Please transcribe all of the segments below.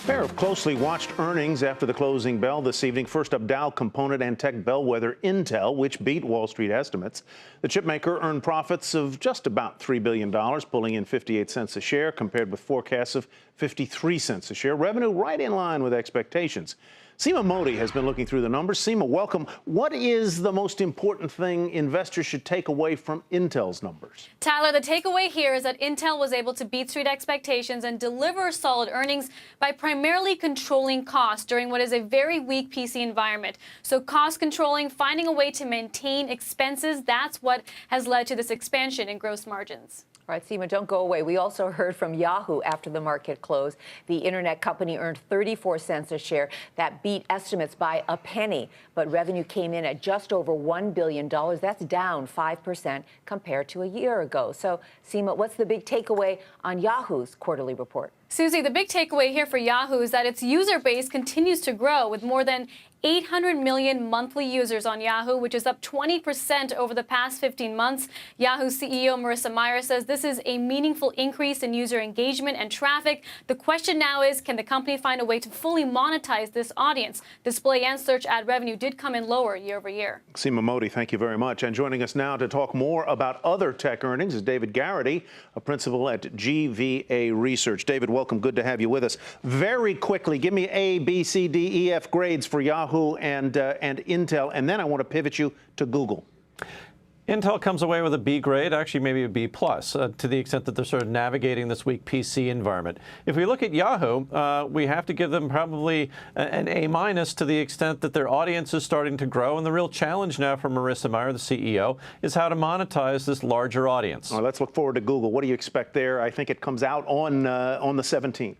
Pair of closely watched earnings after the closing bell this evening. First up, Dow component and tech bellwether Intel, which beat Wall Street estimates. The chipmaker earned profits of just about $3 billion, pulling in 58 cents a share compared with forecasts of 53 cents a share. Revenue right in line with expectations. Seema Modi has been looking through the numbers. Seema, welcome. What is the most important thing investors should take away from Intel's numbers? Tyler, the takeaway here is that Intel was able to beat Street expectations and deliver solid earnings by primarily controlling costs during what is a very weak PC environment. So cost controlling, finding a way to maintain expenses, that's what has led to this expansion in gross margins. All right, Seema, don't go away. We also heard from Yahoo after the market closed. The internet company earned 34 cents a share. That beat estimates by a penny, but revenue came in at just over $1 billion. That's down 5% compared to a year ago. So, Seema, what's the big takeaway on Yahoo's quarterly report? Susie, the big takeaway here for Yahoo is that its user base continues to grow with more than 800 million monthly users on Yahoo, which is up 20% over the past 15 months. Yahoo CEO Marissa Mayer says this is a meaningful increase in user engagement and traffic. The question now is, can the company find a way to fully monetize this audience? Display and search ad revenue did come in lower year over year. Seema Modi, thank you very much. And joining us now to talk more about other tech earnings is David Garrity, a principal at GVA Research. David, welcome. Good to have you with us. Very quickly, give me A, B, C, D, E, F grades for Yahoo and Intel, and then I want to pivot you to Google. Intel comes away with a B grade, actually maybe a B plus, to the extent that they're sort of navigating this weak PC environment. If we look at Yahoo, we have to give them probably an A minus to the extent that their audience is starting to grow. And the real challenge now for Marissa Mayer, the CEO, is how to monetize this larger audience. All right, let's look forward to Google. What do you expect there? I think it comes out on the 17th.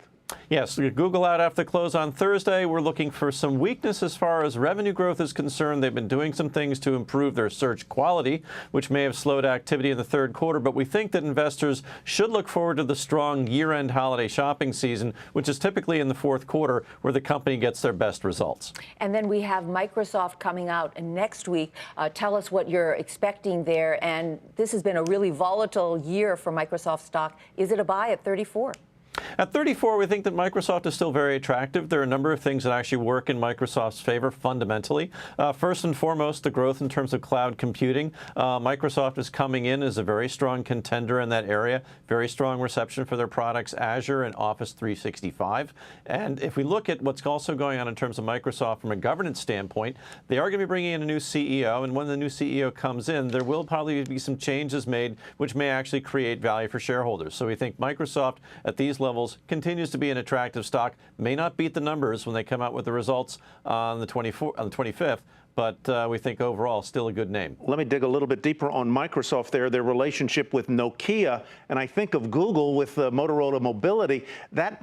Yes, Google out after the close on Thursday. We're looking for some weakness as far as revenue growth is concerned. They've been doing some things to improve their search quality, which may have slowed activity in the third quarter. But we think that investors should look forward to the strong year-end holiday shopping season, which is typically in the fourth quarter where the company gets their best results. And then we have Microsoft coming out next week. Tell us what you're expecting there. And this has been a really volatile year for Microsoft stock. Is it a buy at 34? At 34, we think that Microsoft is still very attractive. There are a number of things that actually work in Microsoft's favor fundamentally. First and foremost, the growth in terms of cloud computing. Microsoft is coming in as a very strong contender in that area, very strong reception for their products, Azure and Office 365. And if we look at what's also going on in terms of Microsoft from a governance standpoint, they are going to be bringing in a new CEO. And when the new CEO comes in, there will probably be some changes made which may actually create value for shareholders. So we think Microsoft at these levels continues to be an attractive stock. May not beat the numbers when they come out with the results on the 25th, but we think overall still a good name. Let me dig a little bit deeper on Microsoft there, their relationship with Nokia, and I think of Google with Motorola Mobility. That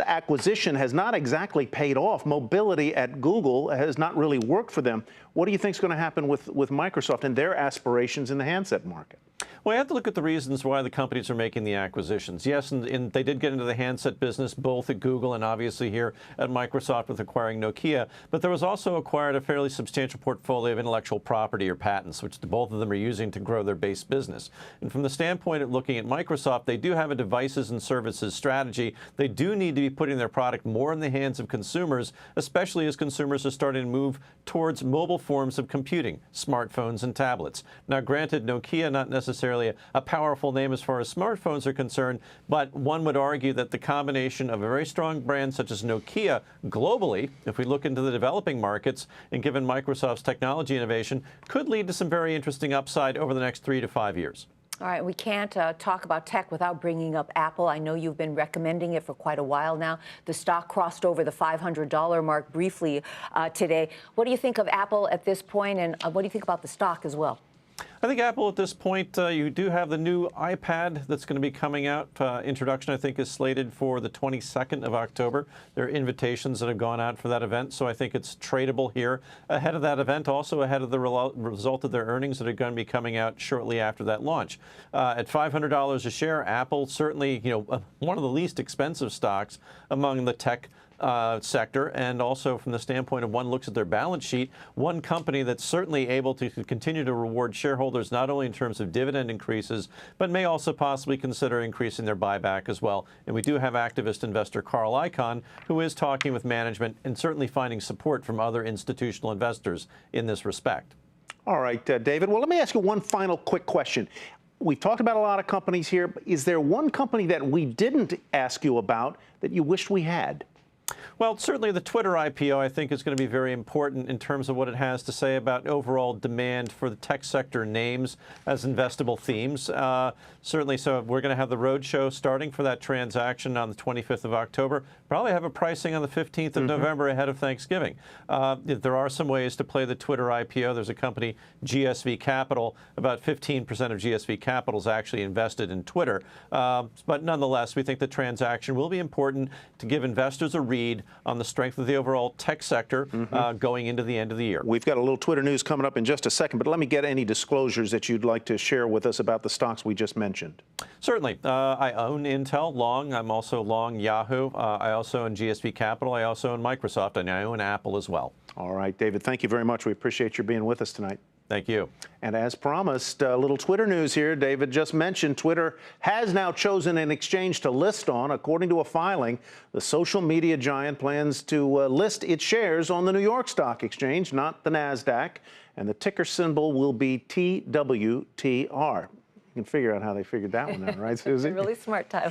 acquisition has not exactly paid off. Mobility at Google has not really worked for them. What do you think is going to happen with Microsoft and their aspirations in the handset market? Well, I have to look at the reasons why the companies are making the acquisitions. Yes, and they did get into the handset business, both at Google and obviously here at Microsoft with acquiring Nokia. But there was also acquired a fairly substantial portfolio of intellectual property or patents, which both of them are using to grow their base business. And from the standpoint of looking at Microsoft, they do have a devices and services strategy. They do need to be putting their product more in the hands of consumers, especially as consumers are starting to move towards mobile forms of computing, smartphones and tablets. Now, granted, Nokia not necessarily a powerful name as far as smartphones are concerned, but one would argue that the combination of a very strong brand such as Nokia globally, if we look into the developing markets and given Microsoft's technology innovation, could lead to some very interesting upside over the next 3 to 5 years. All right, we can't talk about tech without bringing up Apple. I know you've been recommending it for quite a while now. The stock crossed over the $500 mark briefly today. What do you think of Apple at this point, and what do you think about the stock as well? I think Apple at this point, you do have the new iPad that's going to be coming out. Introduction, I think, is slated for the 22nd of October. There are invitations that have gone out for that event, so I think it's tradable here ahead of that event, also ahead of the result of their earnings that are going to be coming out shortly after that launch. At $500 a share, Apple certainly, one of the least expensive stocks among the tech sector, and also from the standpoint of one looks at their balance sheet, one company that's certainly able to continue to reward shareholders not only in terms of dividend increases, but may also possibly consider increasing their buyback as well. And we do have activist investor Carl Icahn, who is talking with management and certainly finding support from other institutional investors in this respect. All right, David. Well, let me ask you one final quick question. We've talked about a lot of companies here, but is there one company that we didn't ask you about that you wished we had? Well, certainly the Twitter IPO, I think, is going to be very important in terms of what it has to say about overall demand for the tech sector names as investable themes. Certainly, so we're going to have the roadshow starting for that transaction on the 25th of October. Probably have a pricing on the 15th of November ahead of Thanksgiving. There are some ways to play the Twitter IPO. There's a company, GSV Capital. About 15% of GSV Capital is actually invested in Twitter. But nonetheless, we think the transaction will be important to give investors a read on the strength of the overall tech sector going into the end of the year. We've got a little Twitter news coming up in just a second, but let me get any disclosures that you'd like to share with us about the stocks we just mentioned. Certainly. I own Intel long. I'm also long Yahoo. I also own GSV Capital. I also own Microsoft, and I own Apple as well. All right, David, thank you very much. We appreciate your being with us tonight. Thank you. And as promised, a little Twitter news here. David just mentioned Twitter has now chosen an exchange to list on. According to a filing, the social media giant plans to list its shares on the New York Stock Exchange, not the NASDAQ, and the ticker symbol will be TWTR. You can figure out how they figured that one out, right, Susie? Really smart time.